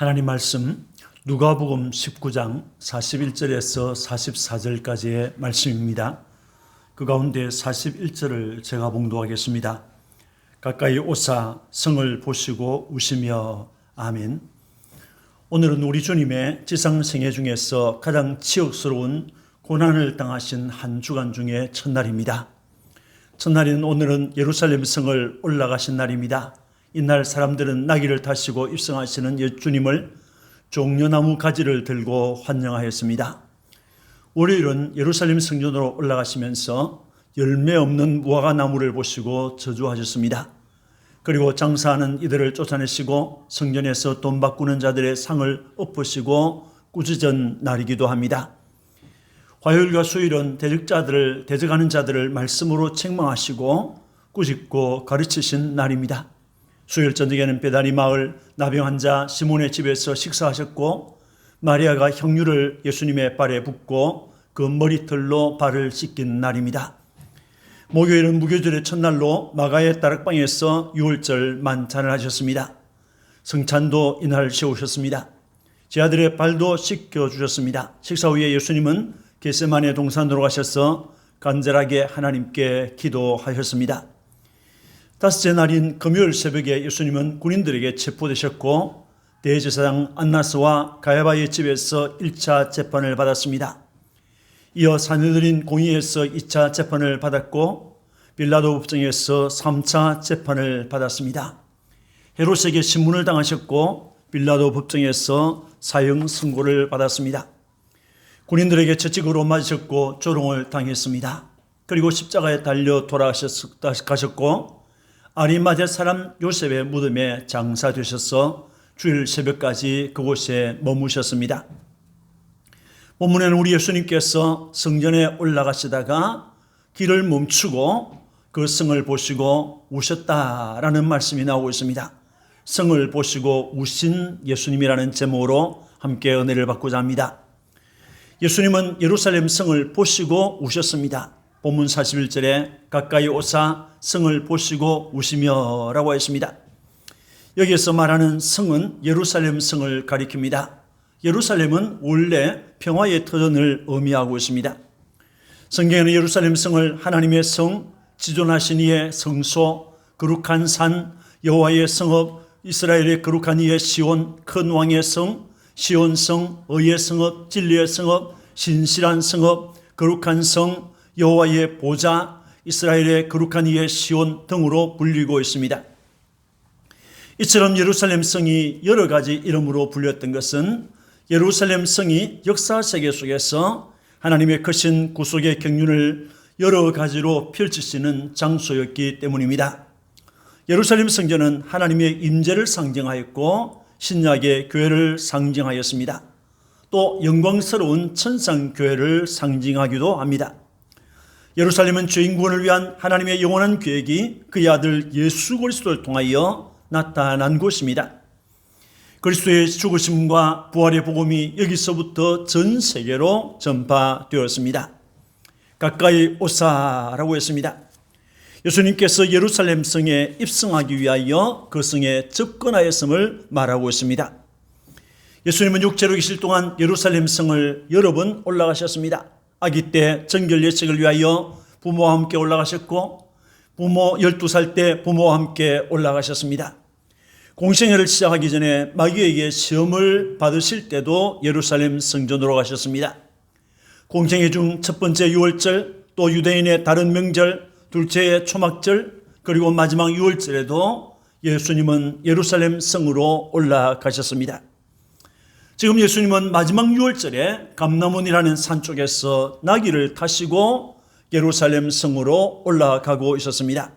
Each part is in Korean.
하나님 말씀 누가복음 19장 41절에서 44절까지의 말씀입니다. 그 가운데 41절을 제가 봉독하겠습니다. 가까이 오사 성을 보시고 우시며 아멘. 오늘은 우리 주님의 지상생애 중에서 가장 치욕스러운 고난을 당하신 한 주간 중에 첫날입니다. 첫날인 오늘은 예루살렘 성을 올라가신 날입니다. 이날 사람들은 나귀를 타시고 입성하시는 예수님을 종려나무 가지를 들고 환영하였습니다. 월요일은 예루살렘 성전으로 올라가시면서 열매 없는 무화과 나무를 보시고 저주하셨습니다. 그리고 장사하는 이들을 쫓아내시고 성전에서 돈 바꾸는 자들의 상을 엎으시고 꾸짖은 날이기도 합니다. 화요일과 수요일은 대적하는 자들을 말씀으로 책망하시고 꾸짖고 가르치신 날입니다. 수요일 저녁에는 베다니 마을 나병 환자 시몬의 집에서 식사하셨고 마리아가 향유를 예수님의 발에 붓고 그 머리털로 발을 씻긴 날입니다. 목요일은 무교절의 첫날로 마가의 다락방에서 유월절 만찬을 하셨습니다. 성찬도 이날 세우셨습니다. 제 아들의 발도 씻겨주셨습니다. 식사 후에 예수님은 겟세마네 동산으로 가셔서 간절하게 하나님께 기도하셨습니다. 다섯째 날인 금요일 새벽에 예수님은 군인들에게 체포되셨고 대제사장 안나스와 가야바의 집에서 1차 재판을 받았습니다. 이어 사내들인 공의에서 2차 재판을 받았고 빌라도 법정에서 3차 재판을 받았습니다. 헤롯에게 신문을 당하셨고 빌라도 법정에서 사형 선고를 받았습니다. 군인들에게 채찍으로 맞으셨고 조롱을 당했습니다. 그리고 십자가에 달려 돌아가셨고 아리마대 사람 요셉의 무덤에 장사되셔서 주일 새벽까지 그곳에 머무셨습니다. 본문에는 우리 예수님께서 성전에 올라가시다가 길을 멈추고 그 성을 보시고 우셨다라는 말씀이 나오고 있습니다. 성을 보시고 우신 예수님이라는 제목으로 함께 은혜를 받고자 합니다. 예수님은 예루살렘 성을 보시고 우셨습니다. 본문 41절에 가까이 오사 성을 보시고 우시며 라고 했습니다. 여기에서 말하는 성은 예루살렘 성을 가리킵니다. 예루살렘은 원래 평화의 터전을 의미하고 있습니다. 성경에는 예루살렘 성을 하나님의 성, 지존하신 이의 성소, 거룩한 산, 여호와의 성읍, 이스라엘의 거룩한 이의 시온, 큰 왕의 성, 시온성, 의의 성읍, 진리의 성읍, 신실한 성읍, 거룩한 성, 여호와의 보좌, 이스라엘의 거룩한 이의 시온 등으로 불리고 있습니다. 이처럼 예루살렘 성이 여러 가지 이름으로 불렸던 것은 예루살렘 성이 역사 세계 속에서 하나님의 크신 구속의 경륜을 여러 가지로 펼치시는 장소였기 때문입니다. 예루살렘 성전은 하나님의 임재를 상징하였고 신약의 교회를 상징하였습니다. 또 영광스러운 천상교회를 상징하기도 합니다. 예루살렘은 죄인 구원을 위한 하나님의 영원한 계획이 그의 아들 예수 그리스도를 통하여 나타난 곳입니다. 그리스도의 죽으심과 부활의 복음이 여기서부터 전 세계로 전파되었습니다. 가까이 오사라고 했습니다. 예수님께서 예루살렘 성에 입성하기 위하여 그 성에 접근하였음을 말하고 있습니다. 예수님은 육체로 계실 동안 예루살렘 성을 여러 번 올라가셨습니다. 아기 때 정결 예식을 위하여 부모와 함께 올라가셨고 12살 때 부모와 함께 올라가셨습니다. 공생애를 시작하기 전에 마귀에게 시험을 받으실 때도 예루살렘 성전으로 가셨습니다. 공생애 중 첫 번째 유월절, 또 유대인의 다른 명절, 둘째의 초막절, 그리고 마지막 유월절에도 예수님은 예루살렘 성으로 올라가셨습니다. 지금 예수님은 마지막 유월절에 감람원이라는 산 쪽에서 나귀를 타시고 예루살렘 성으로 올라가고 있었습니다.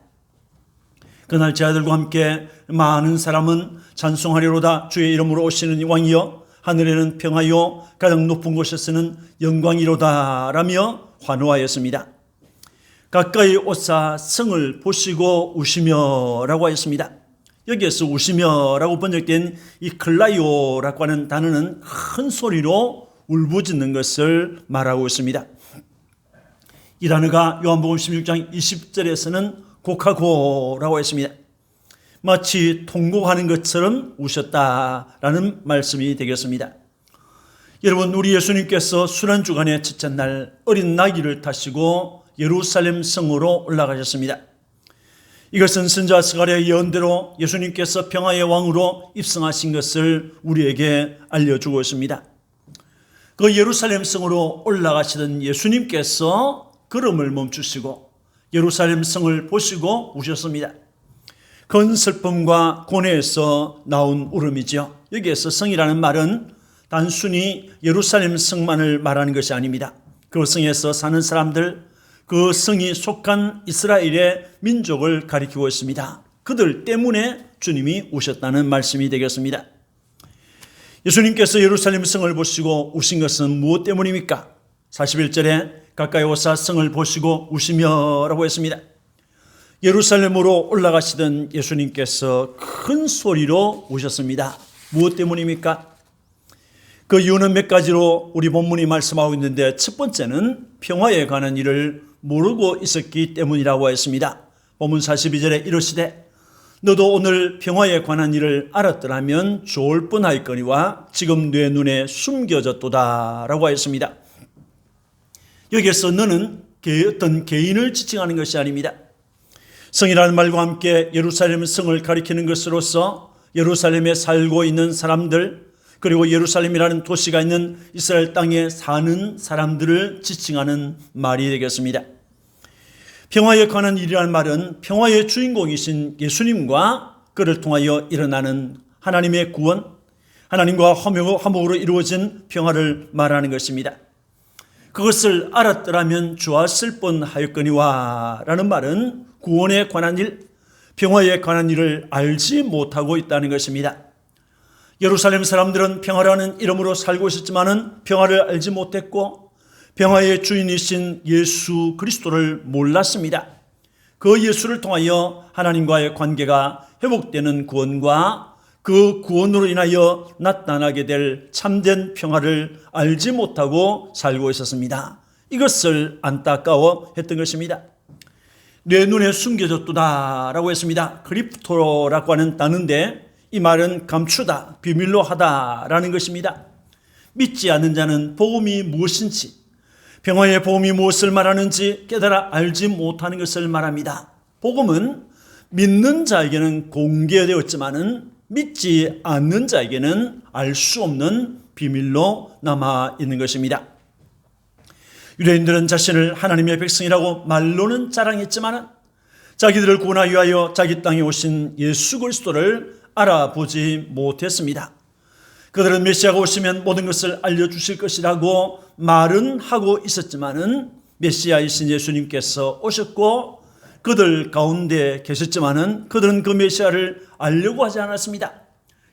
그날 제 아들과 함께 많은 사람은 찬송하리로다 주의 이름으로 오시는 왕이여 하늘에는 평화요 가장 높은 곳에서는 영광이로다 라며 환호하였습니다. 가까이 오사 성을 보시고 우시며 라고 하였습니다. 여기에서 우시며 라고 번역된 이 클라이오라고 하는 단어는 큰 소리로 울부짖는 것을 말하고 있습니다. 이 단어가 요한복음 16장 20절에서는 곡하고라고 했습니다. 마치 통곡하는 것처럼 우셨다라는 말씀이 되겠습니다. 여러분, 우리 예수님께서 순환주간의 첫째 날 어린 나귀를 타시고 예루살렘 성으로 올라가셨습니다. 이것은 선지자 스가랴의 예언대로 예수님께서 평화의 왕으로 입성하신 것을 우리에게 알려주고 있습니다. 그 예루살렘 성으로 올라가시던 예수님께서 걸음을 멈추시고 예루살렘 성을 보시고 우셨습니다. 큰 슬픔과 고뇌에서 나온 울음이죠. 여기에서 성이라는 말은 단순히 예루살렘 성만을 말하는 것이 아닙니다. 그 성에서 사는 사람들, 그 성이 속한 이스라엘의 민족을 가리키고 있습니다. 그들 때문에 주님이 우셨다는 말씀이 되겠습니다. 예수님께서 예루살렘 성을 보시고 우신 것은 무엇 때문입니까? 41절에 가까이 오사 성을 보시고 우시며 라고 했습니다. 예루살렘으로 올라가시던 예수님께서 큰 소리로 우셨습니다. 무엇 때문입니까? 그 이유는 몇 가지로 우리 본문이 말씀하고 있는데, 첫 번째는 평화에 관한 일을 모르고 있었기 때문이라고 했습니다. 본문 42절에 이르시되 너도 오늘 평화에 관한 일을 알았더라면 좋을 뻔하였거니와 지금 내 눈에 숨겨졌도다 라고 하였습니다. 여기에서 너는 어떤 개인을 지칭하는 것이 아닙니다. 성이라는 말과 함께 예루살렘 성을 가리키는 것으로서 예루살렘에 살고 있는 사람들, 그리고 예루살렘이라는 도시가 있는 이스라엘 땅에 사는 사람들을 지칭하는 말이 되겠습니다. 평화에 관한 일이라는 말은 평화의 주인공이신 예수님과 그를 통하여 일어나는 하나님의 구원, 하나님과 화목으로 이루어진 평화를 말하는 것입니다. 그것을 알았더라면 좋았을 뻔하였거니와 라는 말은 구원에 관한 일, 평화에 관한 일을 알지 못하고 있다는 것입니다. 예루살렘 사람들은 평화라는 이름으로 살고 있었지만은 평화를 알지 못했고 평화의 주인이신 예수 그리스도를 몰랐습니다. 그 예수를 통하여 하나님과의 관계가 회복되는 구원과 그 구원으로 인하여 나타나게 될 참된 평화를 알지 못하고 살고 있었습니다. 이것을 안타까워했던 것입니다. 내 눈에 숨겨졌도다 라고 했습니다. 크립토라고 하는 단어인데 이 말은 감추다, 비밀로 하다라는 것입니다. 믿지 않는 자는 복음이 무엇인지, 평화의 복음이 무엇을 말하는지 깨달아 알지 못하는 것을 말합니다. 복음은 믿는 자에게는 공개되었지만은 믿지 않는 자에게는 알 수 없는 비밀로 남아 있는 것입니다. 유대인들은 자신을 하나님의 백성이라고 말로는 자랑했지만은 자기들을 구원하기 위하여 자기 땅에 오신 예수 그리스도를 알아보지 못했습니다. 그들은 메시아가 오시면 모든 것을 알려주실 것이라고 말은 하고 있었지만은 메시아이신 예수님께서 오셨고 그들 가운데 계셨지만은 그들은 그 메시아를 알려고 하지 않았습니다.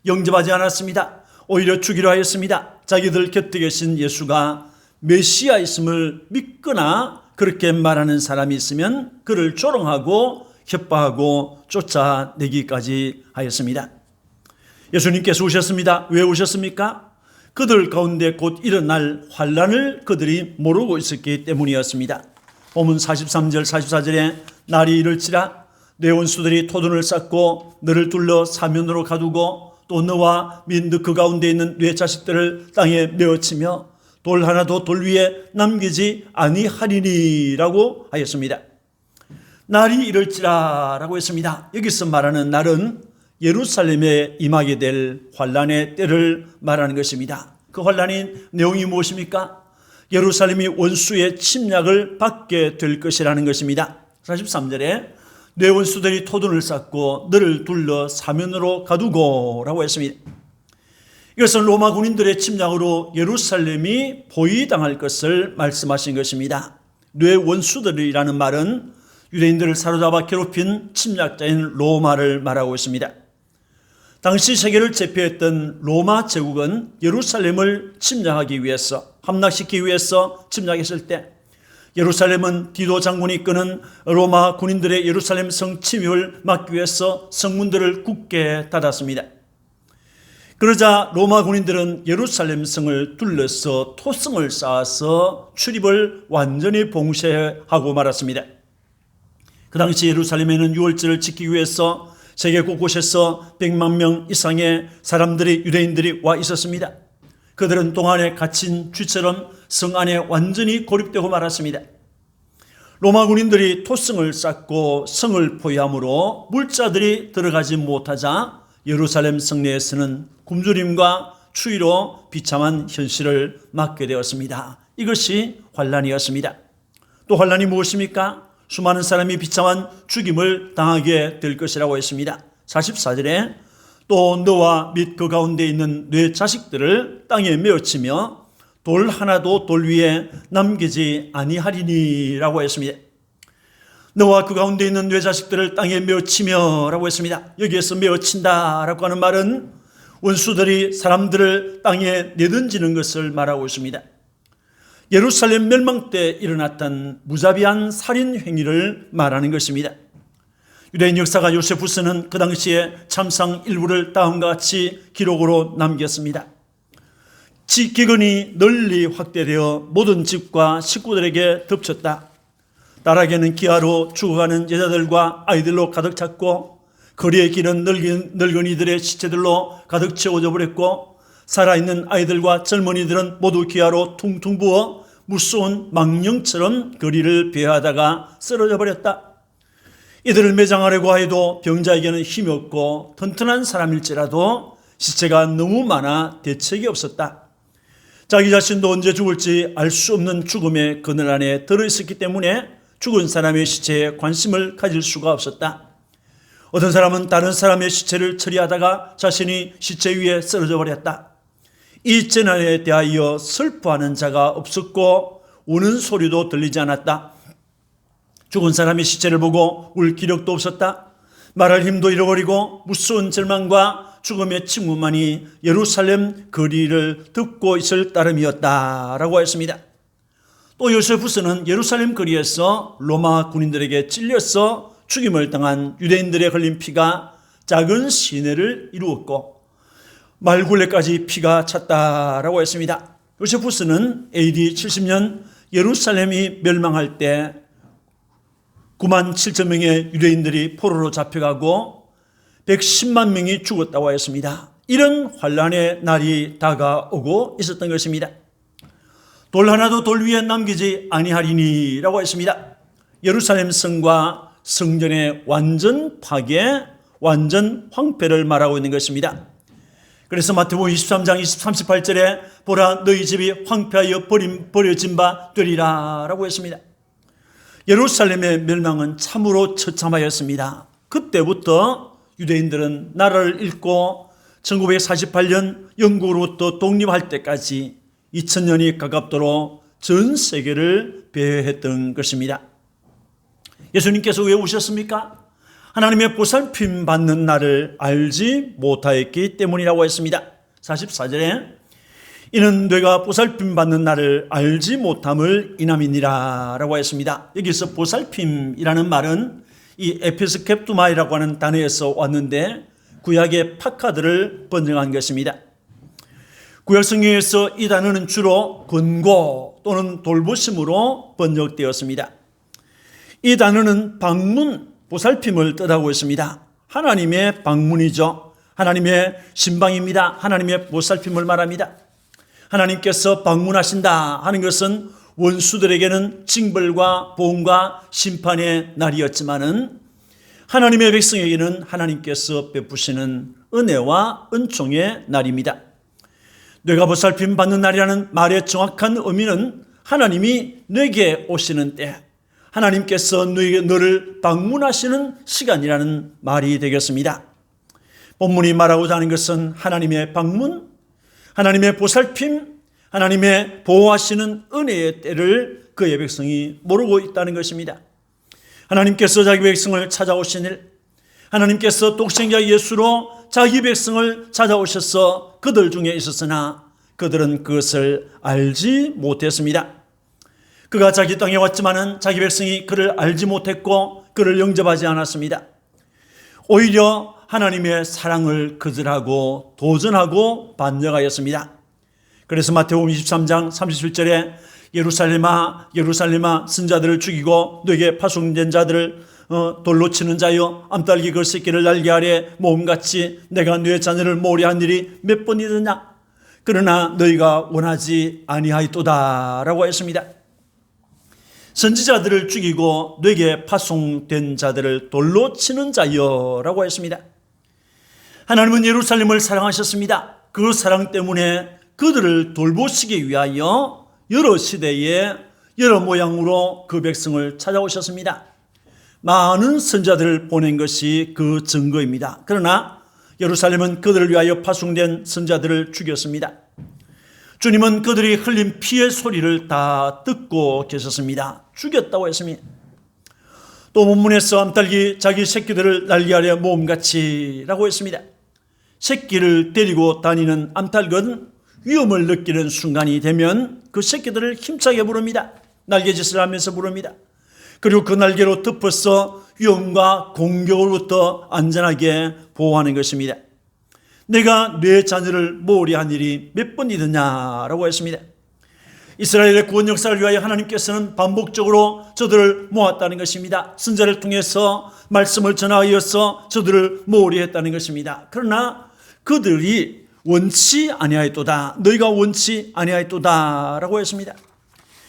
영접하지 않았습니다. 오히려 죽이려 하였습니다. 자기들 곁에 계신 예수가 메시아있음을 믿거나 그렇게 말하는 사람이 있으면 그를 조롱하고 협박하고 쫓아내기까지 하였습니다. 예수님께서 오셨습니다. 왜 오셨습니까? 그들 가운데 곧 일어날 환란을 그들이 모르고 있었기 때문이었습니다. 본문 43절 44절에 날이 이를지라 내 원수들이 토둔을 쌓고 너를 둘러 사면으로 가두고 또 너와 및 그 가운데 있는 네 자식들을 땅에 내어치며 돌 하나도 돌 위에 남기지 아니하리니라고 하였습니다. 날이 이를지라 라고 했습니다. 여기서 말하는 날은 예루살렘에 임하게 될 환란의 때를 말하는 것입니다. 그 환란의 내용이 무엇입니까? 예루살렘이 원수의 침략을 받게 될 것이라는 것입니다. 43절에 내 원수들이 토둔을 쌓고 너를 둘러 사면으로 가두고 라고 했습니다. 이것은 로마 군인들의 침략으로 예루살렘이 포위당할 것을 말씀하신 것입니다. 내 원수들이라는 말은 유대인들을 사로잡아 괴롭힌 침략자인 로마를 말하고 있습니다. 당시 세계를 제패했던 로마 제국은 예루살렘을 침략하기 위해서, 함락시키기 위해서 침략했을 때 예루살렘은 디도 장군이 이끄는 로마 군인들의 예루살렘 성 침입을 막기 위해서 성문들을 굳게 닫았습니다. 그러자 로마 군인들은 예루살렘 성을 둘러서 토성을 쌓아서 출입을 완전히 봉쇄하고 말았습니다. 그 당시 예루살렘에는 유월절을 지키기 위해서 세계 곳곳에서 100만 명 이상의 사람들이, 유대인들이 와 있었습니다. 그들은 동안에 갇힌 쥐처럼 성 안에 완전히 고립되고 말았습니다. 로마 군인들이 토성을 쌓고 성을 포위함으로 물자들이 들어가지 못하자 예루살렘 성내에서는 굶주림과 추위로 비참한 현실을 맞게 되었습니다. 이것이 환란이었습니다. 또 환란이 무엇입니까? 수많은 사람이 비참한 죽임을 당하게 될 것이라고 했습니다. 44절에 또 너와 및 그 가운데 있는 네 자식들을 땅에 메어치며 돌 하나도 돌 위에 남기지 아니하리니라고 했습니다. 너와 그 가운데 있는 네 자식들을 땅에 메어치며 라고 했습니다. 여기에서 메어친다 라고 하는 말은 원수들이 사람들을 땅에 내던지는 것을 말하고 있습니다. 예루살렘 멸망 때 일어났던 무자비한 살인 행위를 말하는 것입니다. 유대인 역사가 요세푸스는 그 당시에 참상 일부를 다음과 같이 기록으로 남겼습니다. 기근이 널리 확대되어 모든 집과 식구들에게 덮쳤다. 나락에는 기아로 죽어가는 여자들과 아이들로 가득 찼고 거리의 길은 늙은이들의 시체들로 가득 채워져 버렸고 살아있는 아이들과 젊은이들은 모두 기아로 퉁퉁 부어 무서운 망령처럼 거리를 배회하다가 쓰러져 버렸다. 이들을 매장하려고 해도 병자에게는 힘이 없고 튼튼한 사람일지라도 시체가 너무 많아 대책이 없었다. 자기 자신도 언제 죽을지 알 수 없는 죽음의 그늘 안에 들어있었기 때문에 죽은 사람의 시체에 관심을 가질 수가 없었다. 어떤 사람은 다른 사람의 시체를 처리하다가 자신이 시체 위에 쓰러져 버렸다. 이 재난에 대하여 슬퍼하는 자가 없었고 우는 소리도 들리지 않았다. 죽은 사람의 시체를 보고 울 기력도 없었다. 말할 힘도 잃어버리고 무서운 절망과 죽음의 침묵만이 예루살렘 거리를 덮고 있을 따름이었다라고 했습니다. 또 요세푸스는 예루살렘 거리에서 로마 군인들에게 찔려서 죽임을 당한 유대인들의 흘린 피가 작은 시내를 이루었고 말굴레까지 피가 찼다라고 했습니다. 요세푸스는 AD 70년 예루살렘이 멸망할 때 9만 7천 명의 유대인들이 포로로 잡혀가고 110만 명이 죽었다고 했습니다. 이런 환란의 날이 다가오고 있었던 것입니다. 돌 하나도 돌 위에 남기지 아니하리니라고 했습니다. 예루살렘 성과 성전의 완전 파괴, 완전 황폐를 말하고 있는 것입니다. 그래서 마태복음 23장 38절에 보라 너희 집이 황폐하여 버려진 바 되리라 라고 했습니다. 예루살렘의 멸망은 참으로 처참하였습니다. 그때부터 유대인들은 나라를 잃고 1948년 영국으로부터 독립할 때까지 2000년이 가깝도록 전 세계를 배회했던 것입니다. 예수님께서 왜 오셨습니까? 하나님의 보살핌 받는 날을 알지 못하였기 때문이라고 했습니다. 44절에 이는 내가 보살핌 받는 날을 알지 못함을 인함이니라 라고 했습니다. 여기서 보살핌이라는 말은 이 에피스켑투마이라고 하는 단어에서 왔는데 구약의 파카드를 번역한 것입니다. 구약 성경에서 이 단어는 주로 권고 또는 돌보심으로 번역되었습니다. 이 단어는 방문, 보살핌을 뜻하고 있습니다. 하나님의 방문이죠. 하나님의 신방입니다. 하나님의 보살핌을 말합니다. 하나님께서 방문하신다 하는 것은 원수들에게는 징벌과 보응과 심판의 날이었지만은 하나님의 백성에게는 하나님께서 베푸시는 은혜와 은총의 날입니다. 내가 보살핌 받는 날이라는 말의 정확한 의미는 하나님이 내게 오시는 때, 하나님께서 너를 방문하시는 시간이라는 말이 되겠습니다. 본문이 말하고자 하는 것은 하나님의 방문, 하나님의 보살핌, 하나님의 보호하시는 은혜의 때를 그의 백성이 모르고 있다는 것입니다. 하나님께서 자기 백성을 찾아오신 일, 하나님께서 독생자 예수로 자기 백성을 찾아오셔서 그들 중에 있었으나 그들은 그것을 알지 못했습니다. 그가 자기 땅에 왔지만은 자기 백성이 그를 알지 못했고 그를 영접하지 않았습니다. 오히려 하나님의 사랑을 거절하고 도전하고 반역하였습니다. 그래서 마태복음 23장 37절에 예루살렘아 예루살렘아 선자들을 죽이고 너에게 파송된 자들을 돌로 치는 자여 암탉이 그 새끼를 날개 아래 모음같이 내가 네 자녀를 모리한 일이 몇 번이더냐. 그러나 너희가 원하지 아니하였도다 라고 했습니다. 선지자들을 죽이고 뇌게 파송된 자들을 돌로 치는 자여 라고 했습니다. 하나님은 예루살렘을 사랑하셨습니다. 그 사랑 때문에 그들을 돌보시기 위하여 여러 시대에 여러 모양으로 그 백성을 찾아오셨습니다. 많은 선지자들을 보낸 것이 그 증거입니다. 그러나 예루살렘은 그들을 위하여 파송된 선지자들을 죽였습니다. 주님은 그들이 흘린 피의 소리를 다 듣고 계셨습니다. 죽였다고 했습니다. 또 본문에서 암탉이 자기 새끼들을 날개 아래 모음같이 라고 했습니다. 새끼를 데리고 다니는 암탉은 위험을 느끼는 순간이 되면 그 새끼들을 힘차게 부릅니다. 날개짓을 하면서 부릅니다. 그리고 그 날개로 덮어서 위험과 공격으로부터 안전하게 보호하는 것입니다. 내가 내 자녀를 모리한 일이 몇 번이더냐라고 했습니다. 이스라엘의 구원 역사를 위하여 하나님께서는 반복적으로 저들을 모았다는 것입니다. 선지자를 통해서 말씀을 전하여서 저들을 모리했다는 것입니다. 그러나 그들이 원치 아니하였도다. 너희가 원치 아니하였도다라고 했습니다.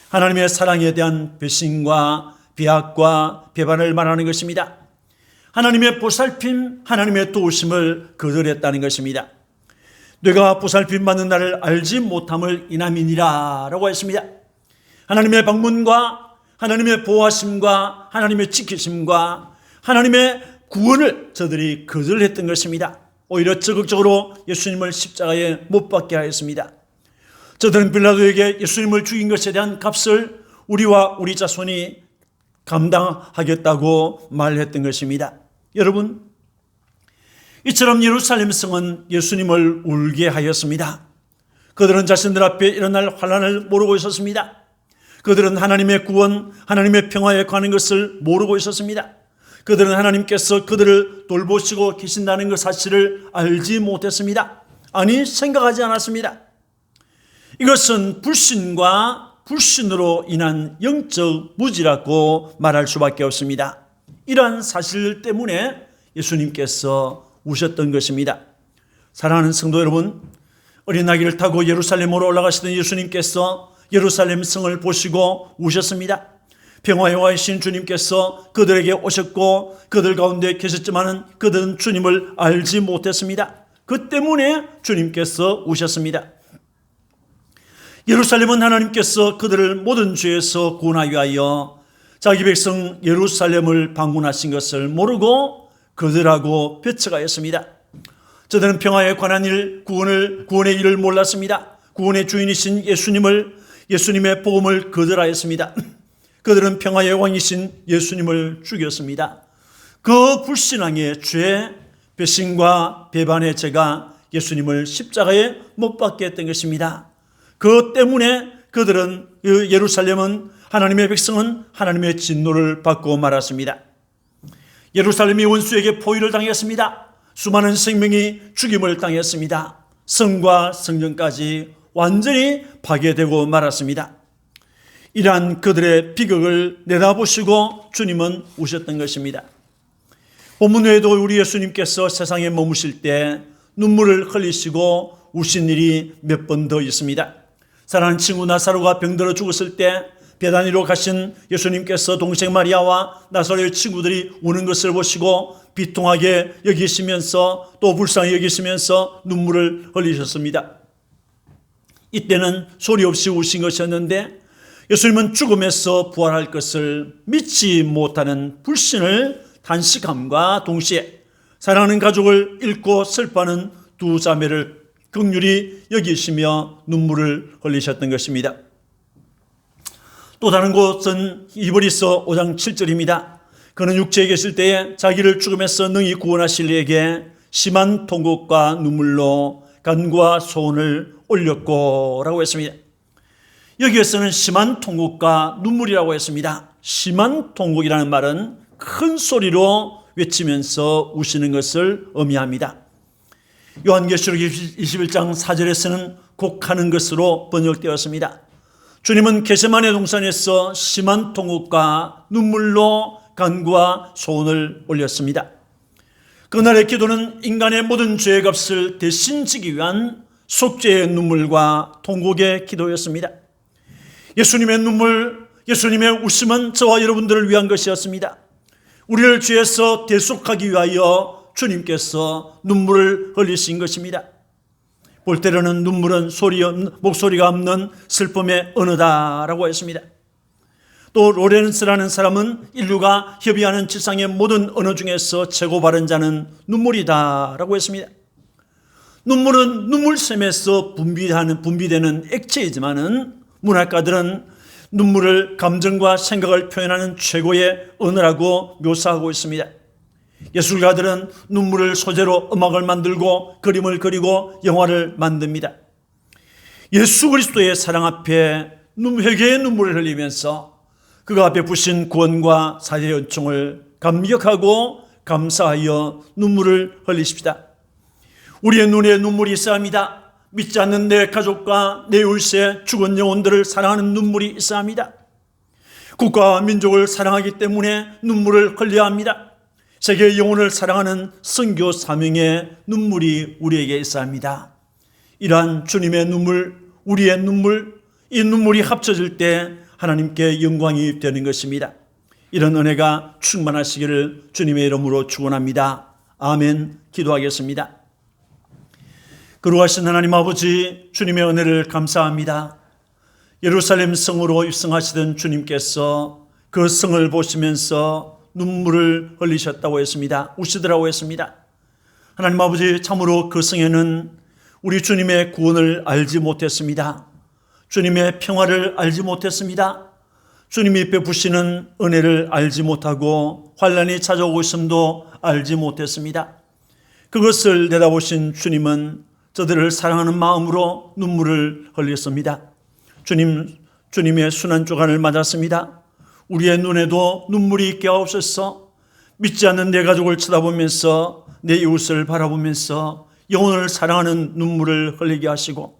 하나님의 사랑에 대한 배신과 비약과 배반을 말하는 것입니다. 하나님의 보살핌, 하나님의 도우심을 거절했다는 것입니다. 내가 보살핌 받는 나를 알지 못함을 인함이니라 라고 했습니다. 하나님의 방문과 하나님의 보호하심과 하나님의 지키심과 하나님의 구원을 저들이 거절했던 것입니다. 오히려 적극적으로 예수님을 십자가에 못 박게 하였습니다. 저들은 빌라도에게 예수님을 죽인 것에 대한 값을 우리와 우리 자손이 감당하겠다고 말했던 것입니다. 여러분, 이처럼 예루살렘 성은 예수님을 울게 하였습니다. 그들은 자신들 앞에 일어날 환난을 모르고 있었습니다. 그들은 하나님의 구원, 하나님의 평화에 관한 것을 모르고 있었습니다. 그들은 하나님께서 그들을 돌보시고 계신다는 그 사실을 알지 못했습니다. 아니, 생각하지 않았습니다. 이것은 불신과 불신으로 인한 영적 무지라고 말할 수밖에 없습니다. 이러한 사실 때문에 예수님께서 우셨던 것입니다. 사랑하는 성도 여러분, 어린 아기를 타고 예루살렘으로 올라가시던 예수님께서 예루살렘 성을 보시고 우셨습니다. 평화의 왕이신 주님께서 그들에게 오셨고 그들 가운데 계셨지만 그들은 주님을 알지 못했습니다. 그 때문에 주님께서 우셨습니다. 예루살렘은 하나님께서 그들을 모든 죄에서 구원하기 위하여 자기 백성 예루살렘을 방문하신 것을 모르고 그들하고 벼쳐가였습니다. 저들은 평화에 관한 일, 구원의 일을 몰랐습니다. 구원의 주인이신 예수님의 복음을 거절하였습니다. 그들은 평화의 왕이신 예수님을 죽였습니다. 그 불신앙의 죄, 배신과 배반의 죄가 예수님을 십자가에 못 박게 했던 것입니다. 그 때문에 그들은 예루살렘은 하나님의 백성은 하나님의 진노를 받고 말았습니다. 예루살렘이 원수에게 포위를 당했습니다. 수많은 생명이 죽임을 당했습니다. 성과 성전까지 완전히 파괴되고 말았습니다. 이러한 그들의 비극을 내다보시고 주님은 우셨던 것입니다. 본문 외에도 우리 예수님께서 세상에 머무실 때 눈물을 흘리시고 우신 일이 몇 번 더 있습니다. 사랑하는 친구 나사로가 병들어 죽었을 때 베다니로 가신 예수님께서 동생 마리아와 나사로의 친구들이 우는 것을 보시고 비통하게 여기시면서 또 불쌍히 여기시면서 눈물을 흘리셨습니다. 이때는 소리 없이 우신 것이었는데 예수님은 죽음에서 부활할 것을 믿지 못하는 불신을 단식함과 동시에 사랑하는 가족을 잃고 슬퍼하는 두 자매를 긍휼히 여기시며 눈물을 흘리셨던 것입니다. 또 다른 곳은 히브리서 5장 7절입니다. 그는 육체에 계실 때에 자기를 죽음에서 능히 구원하실 이에게 심한 통곡과 눈물로 간구와 소원을 올렸고 라고 했습니다. 여기에서는 심한 통곡과 눈물이라고 했습니다. 심한 통곡이라는 말은 큰 소리로 외치면서 우시는 것을 의미합니다. 요한계시록 21장 4절에서는 곡하는 것으로 번역되었습니다. 주님은 겟세마네 동산에서 심한 통곡과 눈물로 간구와 소원을 올렸습니다. 그날의 기도는 인간의 모든 죄의 값을 대신 지기 위한 속죄의 눈물과 통곡의 기도였습니다. 예수님의 눈물, 예수님의 웃음은 저와 여러분들을 위한 것이었습니다. 우리를 죄에서 대속하기 위하여 주님께서 눈물을 흘리신 것입니다. 볼 때로는 눈물은 목소리가 없는 슬픔의 언어다라고 했습니다. 또 로렌스라는 사람은 인류가 협의하는 지상의 모든 언어 중에서 최고 바른 자는 눈물이다라고 했습니다. 눈물은 눈물샘에서 분비되는 액체이지만은 문학가들은 눈물을 감정과 생각을 표현하는 최고의 언어라고 묘사하고 있습니다. 예술가들은 눈물을 소재로 음악을 만들고 그림을 그리고 영화를 만듭니다. 예수 그리스도의 사랑 앞에 회개의 눈물을 흘리면서 그가 베푸신 구원과 사죄의 은총을 감격하고 감사하여 눈물을 흘리십시다. 우리의 눈에 눈물이 있어야 합니다. 믿지 않는 내 가족과 내 울세 죽은 영혼들을 사랑하는 눈물이 있어야 합니다. 국가와 민족을 사랑하기 때문에 눈물을 흘려야 합니다. 세계의 영혼을 사랑하는 선교 사명의 눈물이 우리에게 있어야 합니다. 이러한 주님의 눈물, 우리의 눈물, 이 눈물이 합쳐질 때 하나님께 영광이 되는 것입니다. 이런 은혜가 충만하시기를 주님의 이름으로 축원합니다. 아멘. 기도하겠습니다. 거룩하신 하나님 아버지, 주님의 은혜를 감사합니다. 예루살렘 성으로 입성하시던 주님께서 그 성을 보시면서 눈물을 흘리셨다고 했습니다. 우시더라고 했습니다. 하나님 아버지, 참으로 그 성에는 우리 주님의 구원을 알지 못했습니다. 주님의 평화를 알지 못했습니다. 주님이 베푸시는 은혜를 알지 못하고 환난이 찾아오고 있음도 알지 못했습니다. 그것을 내다보신 주님은 저들을 사랑하는 마음으로 눈물을 흘렸습니다. 주님의 순한 주간을 맞았습니다. 우리의 눈에도 눈물이 있게 하옵소서. 믿지 않는 내 가족을 쳐다보면서 내 이웃을 바라보면서 영혼을 사랑하는 눈물을 흘리게 하시고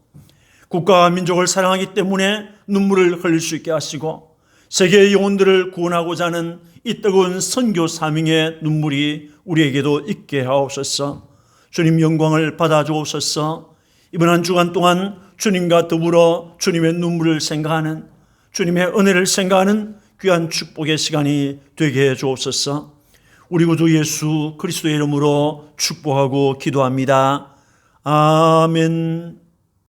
국가와 민족을 사랑하기 때문에 눈물을 흘릴 수 있게 하시고 세계의 영혼들을 구원하고자 하는 이 뜨거운 선교 사명의 눈물이 우리에게도 있게 하옵소서. 주님 영광을 받아 주옵소서. 이번 한 주간 동안 주님과 더불어 주님의 눈물을 생각하는, 주님의 은혜를 생각하는 귀한 축복의 시간이 되게 해 주옵소서. 우리 구주 예수 그리스도의 이름으로 축복하고 기도합니다. 아멘.